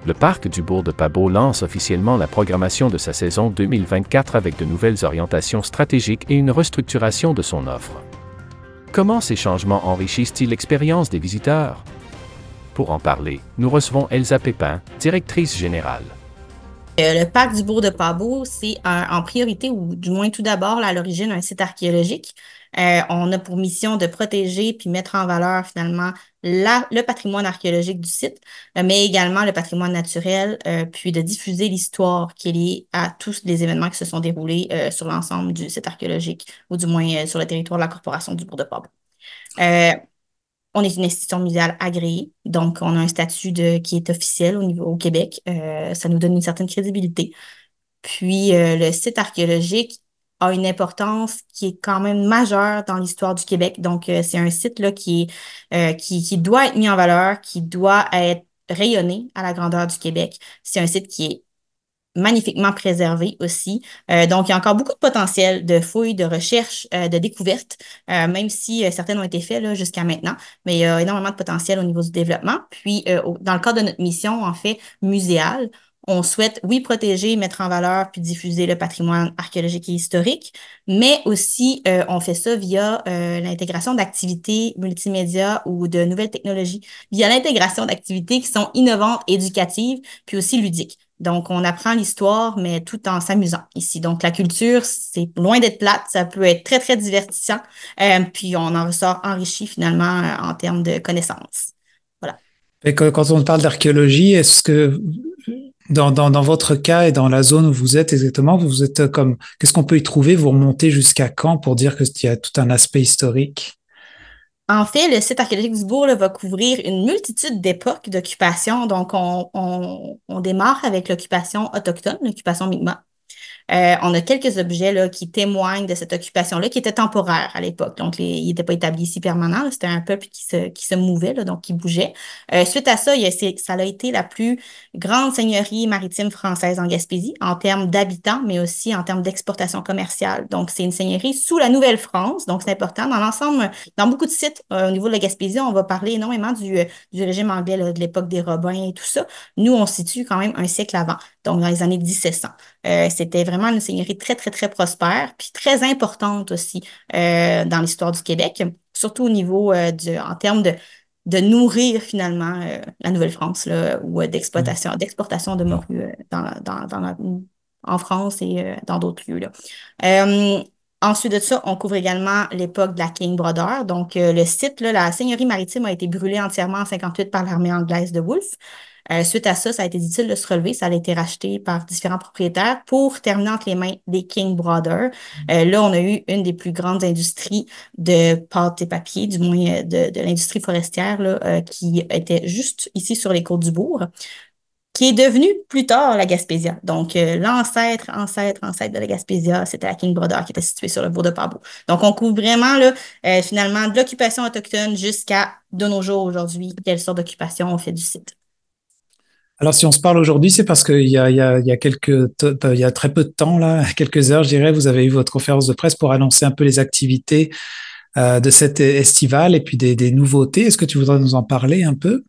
Le parc du Bourg de Pabot lance officiellement la programmation de sa saison 2024 avec de nouvelles orientations stratégiques et une restructuration de son offre. Comment ces changements enrichissent-ils l'expérience des visiteurs? Pour en parler, nous recevons Elsa Pépin, directrice générale. Le parc du Bourg de Pabot, c'est en priorité, ou du moins tout d'abord, à l'origine, un site archéologique. On a pour mission de protéger puis mettre en valeur finalement le patrimoine archéologique du site, mais également le patrimoine naturel, puis de diffuser l'histoire qui est liée à tous les événements qui se sont déroulés sur l'ensemble du site archéologique, ou du moins sur le territoire de la Corporation du Bourg de Pabot. Euh, on est une institution muséale agréée, donc on a un statut qui est officiel au Québec. Ça nous donne une certaine crédibilité. Puis le site archéologique a une importance qui est quand même majeure dans l'histoire du Québec. Donc c'est un site là qui doit être mis en valeur, qui doit être rayonné à la grandeur du Québec. C'est un site qui est magnifiquement préservé aussi. Donc, il y a encore beaucoup de potentiel de fouilles, de recherches, de découvertes, même si certaines ont été faites là, jusqu'à maintenant, mais il y a énormément de potentiel au niveau du développement. Puis, dans le cadre de notre mission, en fait, muséale, on souhaite, oui, protéger, mettre en valeur, puis diffuser le patrimoine archéologique et historique, mais aussi, on fait ça via l'intégration d'activités multimédia ou de nouvelles technologies, via l'intégration d'activités qui sont innovantes, éducatives, puis aussi ludiques. Donc, on apprend l'histoire, mais tout en s'amusant ici. Donc, la culture, c'est loin d'être plate, ça peut être très, très divertissant, puis on en ressort enrichi finalement en termes de connaissances. Voilà. Et quand on parle d'archéologie, est-ce que dans votre cas et dans la zone où vous êtes exactement, vous êtes comme, qu'est-ce qu'on peut y trouver? Vous remontez jusqu'à quand pour dire qu'il y a tout un aspect historique? En fait, le site archéologique du Bourg là, va couvrir une multitude d'époques d'occupation. Donc, on démarre avec l'occupation autochtone, l'occupation Mi'kmaq. On a quelques objets là, qui témoignent de cette occupation-là, qui était temporaire à l'époque. Donc, ils n'étaient pas établis ici permanents. Là. C'était un peuple qui se mouvait, là, donc qui bougeait. Suite à ça, ça a été la plus grande seigneurie maritime française en Gaspésie, en termes d'habitants, mais aussi en termes d'exportation commerciale. Donc, c'est une seigneurie sous la Nouvelle-France. Donc, c'est important. Dans l'ensemble, dans beaucoup de sites au niveau de la Gaspésie, on va parler énormément du régime anglais, là, de l'époque des Robins et tout ça. Nous, on se situe quand même un siècle avant, donc dans les années 1700. C'était vraiment une seigneurie très, très, très prospère, puis très importante aussi dans l'histoire du Québec, surtout au niveau en termes de nourrir finalement la Nouvelle-France là, ou d'exportation de morue en France et dans d'autres lieux. Là. Euh, Ensuite de ça, on couvre également l'époque de la King Brodeur. Donc, le site, là, la seigneurie maritime a été brûlée entièrement en 58 par l'armée anglaise de Wolfe. Suite à ça, ça a été difficile de se relever. Ça a été racheté par différents propriétaires pour terminer entre les mains des King Brothers. Là, on a eu une des plus grandes industries de pâte et papier, du moins de l'industrie forestière, là, qui était juste ici sur les côtes du Bourg, qui est devenue plus tard la Gaspésia. Donc, ancêtre de la Gaspésia, c'était la King Brother qui était située sur le Bourg de Pabot. Donc, on couvre vraiment, là, finalement, de l'occupation autochtone jusqu'à de nos jours aujourd'hui, quelle sorte d'occupation on fait du site. Alors, si on se parle aujourd'hui, c'est parce qu'il y a très peu de temps, là, quelques heures, je dirais, vous avez eu votre conférence de presse pour annoncer un peu les activités de cet estival et puis des nouveautés. Est-ce que tu voudrais nous en parler un peu?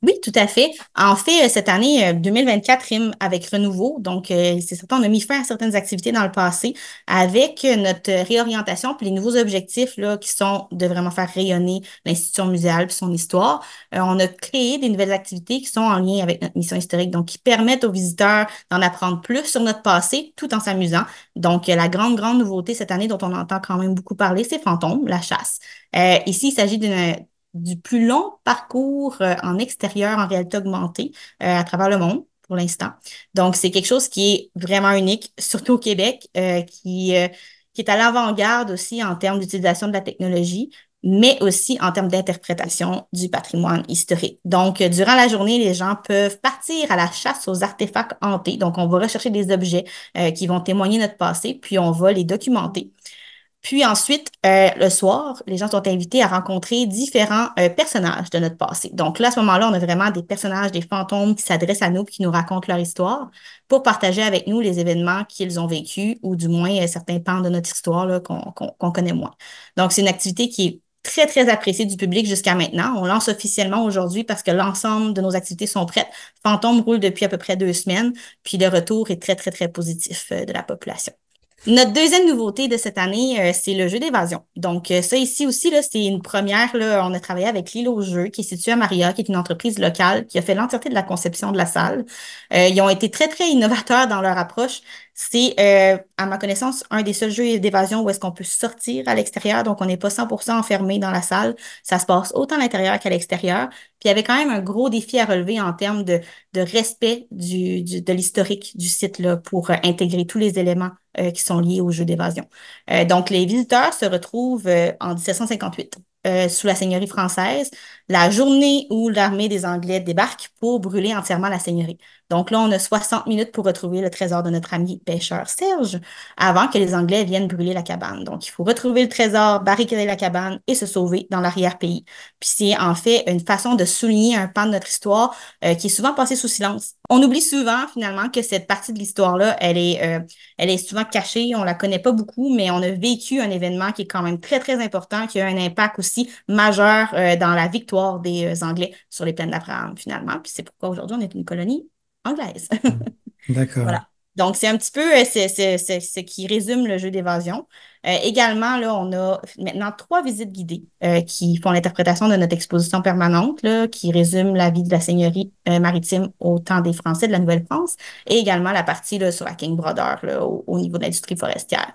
Oui, tout à fait. En fait, cette année 2024 rime avec renouveau. Donc, c'est certain, on a mis fin à certaines activités dans le passé avec notre réorientation puis les nouveaux objectifs là, qui sont de vraiment faire rayonner l'institution muséale puis son histoire. On a créé des nouvelles activités qui sont en lien avec notre mission historique, donc qui permettent aux visiteurs d'en apprendre plus sur notre passé tout en s'amusant. Donc, la grande, grande nouveauté cette année dont on entend quand même beaucoup parler, c'est Fantôme, la chasse. Ici, il s'agit du plus long parcours en extérieur en réalité augmentée à travers le monde pour l'instant. Donc, c'est quelque chose qui est vraiment unique, surtout au Québec, qui est à l'avant-garde aussi en termes d'utilisation de la technologie, mais aussi en termes d'interprétation du patrimoine historique. Donc, durant la journée, les gens peuvent partir à la chasse aux artefacts hantés. Donc, on va rechercher des objets qui vont témoigner de notre passé, puis on va les documenter. Puis ensuite, le soir, les gens sont invités à rencontrer différents personnages de notre passé. Donc là, à ce moment-là, on a vraiment des personnages, des fantômes qui s'adressent à nous, qui nous racontent leur histoire pour partager avec nous les événements qu'ils ont vécus ou du moins certains pans de notre histoire là, qu'on connaît moins. Donc, c'est une activité qui est très, très apprécié du public jusqu'à maintenant. On lance officiellement aujourd'hui parce que l'ensemble de nos activités sont prêtes. Fantôme roule depuis à peu près 2 semaines, puis le retour est très, très, très positif de la population. Notre deuxième nouveauté de cette année, c'est le jeu d'évasion. Donc, ça ici aussi, là, c'est une première. Là, on a travaillé avec l'île aux Jeux, qui est située à Maria, qui est une entreprise locale qui a fait l'entièreté de la conception de la salle. Ils ont été très, très innovateurs dans leur approche. C'est, à ma connaissance, un des seuls jeux d'évasion où est-ce qu'on peut sortir à l'extérieur. Donc, on n'est pas 100% enfermé dans la salle. Ça se passe autant à l'intérieur qu'à l'extérieur. Puis, il y avait quand même un gros défi à relever en termes de respect de l'historique du site là, pour intégrer tous les éléments qui sont liés au jeu d'évasion. Donc, les visiteurs se retrouvent en 1758 sous la seigneurie française, la journée où l'armée des Anglais débarque pour brûler entièrement la seigneurie. Donc là, on a 60 minutes pour retrouver le trésor de notre ami pêcheur Serge avant que les Anglais viennent brûler la cabane. Donc, il faut retrouver le trésor, barricader la cabane et se sauver dans l'arrière-pays. Puis c'est en fait une façon de souligner un pan de notre histoire qui est souvent passé sous silence. On oublie souvent finalement que cette partie de l'histoire-là, elle est souvent cachée, on la connaît pas beaucoup, mais on a vécu un événement qui est quand même très, très important, qui a un impact aussi majeur dans la victoire des Anglais sur les plaines d'Abraham finalement. Puis c'est pourquoi aujourd'hui, on est une colonie anglaise. D'accord. Voilà. Donc, c'est un petit peu ce qui résume le jeu d'évasion. Également, là, on a maintenant 3 visites guidées qui font l'interprétation de notre exposition permanente, là, qui résume la vie de la seigneurie maritime au temps des Français de la Nouvelle-France, et également la partie là, sur la King Brother là, au niveau de l'industrie forestière.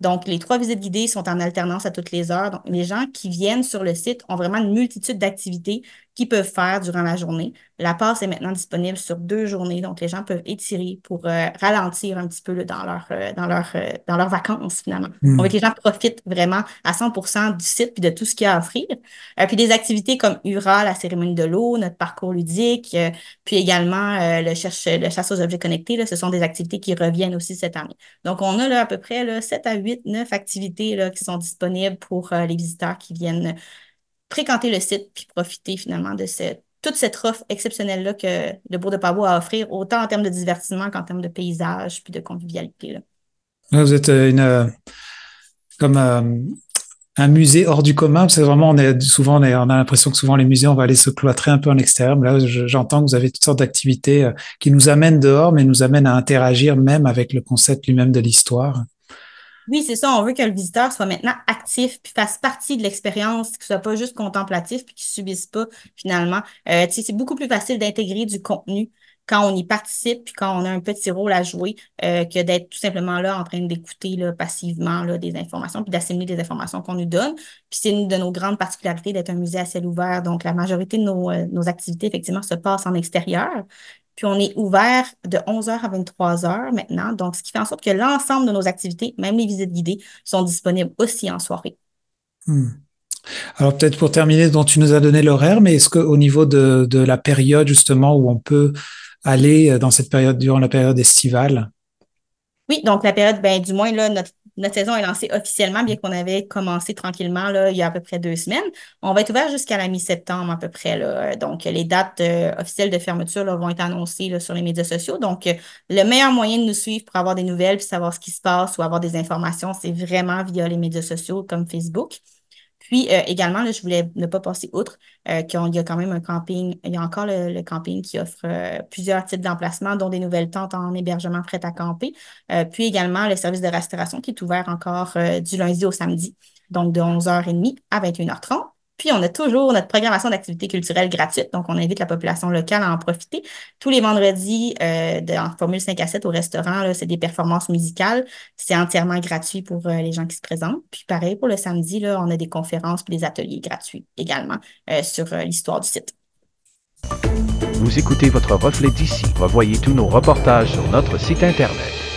Donc, les 3 visites guidées sont en alternance à toutes les heures. Donc, les gens qui viennent sur le site ont vraiment une multitude d'activités qu'ils peuvent faire durant la journée. La passe est maintenant disponible sur 2 journées, donc les gens peuvent étirer pour ralentir un petit peu là, dans leurs vacances, finalement. On veut que les gens profitent vraiment à 100% du site puis de tout ce qu'il y a à offrir. Puis des activités comme Hura, la cérémonie de l'eau, notre parcours ludique, puis également le chasse aux objets connectés, là, ce sont des activités qui reviennent aussi cette année. Donc, on a là, à peu près là, 7 à 8, 9 activités là, qui sont disponibles pour les visiteurs qui viennent fréquenter le site puis profiter finalement de toute cette offre exceptionnelle-là que le Bourg de Pabot a à offrir, autant en termes de divertissement qu'en termes de paysage puis de convivialité. Là. Vous êtes comme un musée hors du commun, parce que vraiment, on a l'impression que souvent les musées, on va aller se cloîtrer un peu en extérieur. Mais là, j'entends que vous avez toutes sortes d'activités qui nous amènent dehors, mais nous amènent à interagir même avec le concept lui-même de l'histoire. Oui, c'est ça. On veut que le visiteur soit maintenant actif puis fasse partie de l'expérience, qu'il ne soit pas juste contemplatif puis qu'il ne subisse pas finalement. C'est beaucoup plus facile d'intégrer du contenu quand on y participe puis quand on a un petit rôle à jouer que d'être tout simplement là en train d'écouter là, passivement là, des informations puis d'assimiler des informations qu'on nous donne. Puis c'est une de nos grandes particularités d'être un musée à ciel ouvert. Donc, la majorité de nos activités, effectivement, se passent en extérieur. Puis, on est ouvert de 11h à 23h maintenant. Donc, ce qui fait en sorte que l'ensemble de nos activités, même les visites guidées, sont disponibles aussi en soirée. Alors, peut-être pour terminer, dont tu nous as donné l'horaire, mais est-ce qu'au niveau de la période, justement, où on peut aller dans cette période, durant la période estivale? Oui, donc la période, ben, du moins, là, notre saison est lancée officiellement, bien qu'on avait commencé tranquillement là, il y a à peu près 2 semaines. On va être ouvert jusqu'à la mi-septembre à peu près. Là. Donc, les dates officielles de fermeture là, vont être annoncées là, sur les médias sociaux. Donc, le meilleur moyen de nous suivre pour avoir des nouvelles puis savoir ce qui se passe ou avoir des informations, c'est vraiment via les médias sociaux comme Facebook. Puis également, là, je voulais ne pas passer outre qu'il y a quand même un camping. Il y a encore le camping qui offre plusieurs types d'emplacements, dont des nouvelles tentes en hébergement prêtes à camper. Puis également le service de restauration qui est ouvert encore du lundi au samedi, donc de 11h30 à 21h30. Puis, on a toujours notre programmation d'activités culturelles gratuites. Donc, on invite la population locale à en profiter. Tous les vendredis, en formule 5 à 7 au restaurant, là, c'est des performances musicales. C'est entièrement gratuit pour les gens qui se présentent. Puis, pareil, pour le samedi, là, on a des conférences et des ateliers gratuits également sur l'histoire du site. Vous écoutez votre reflet d'ici. Revoyez tous nos reportages sur notre site Internet.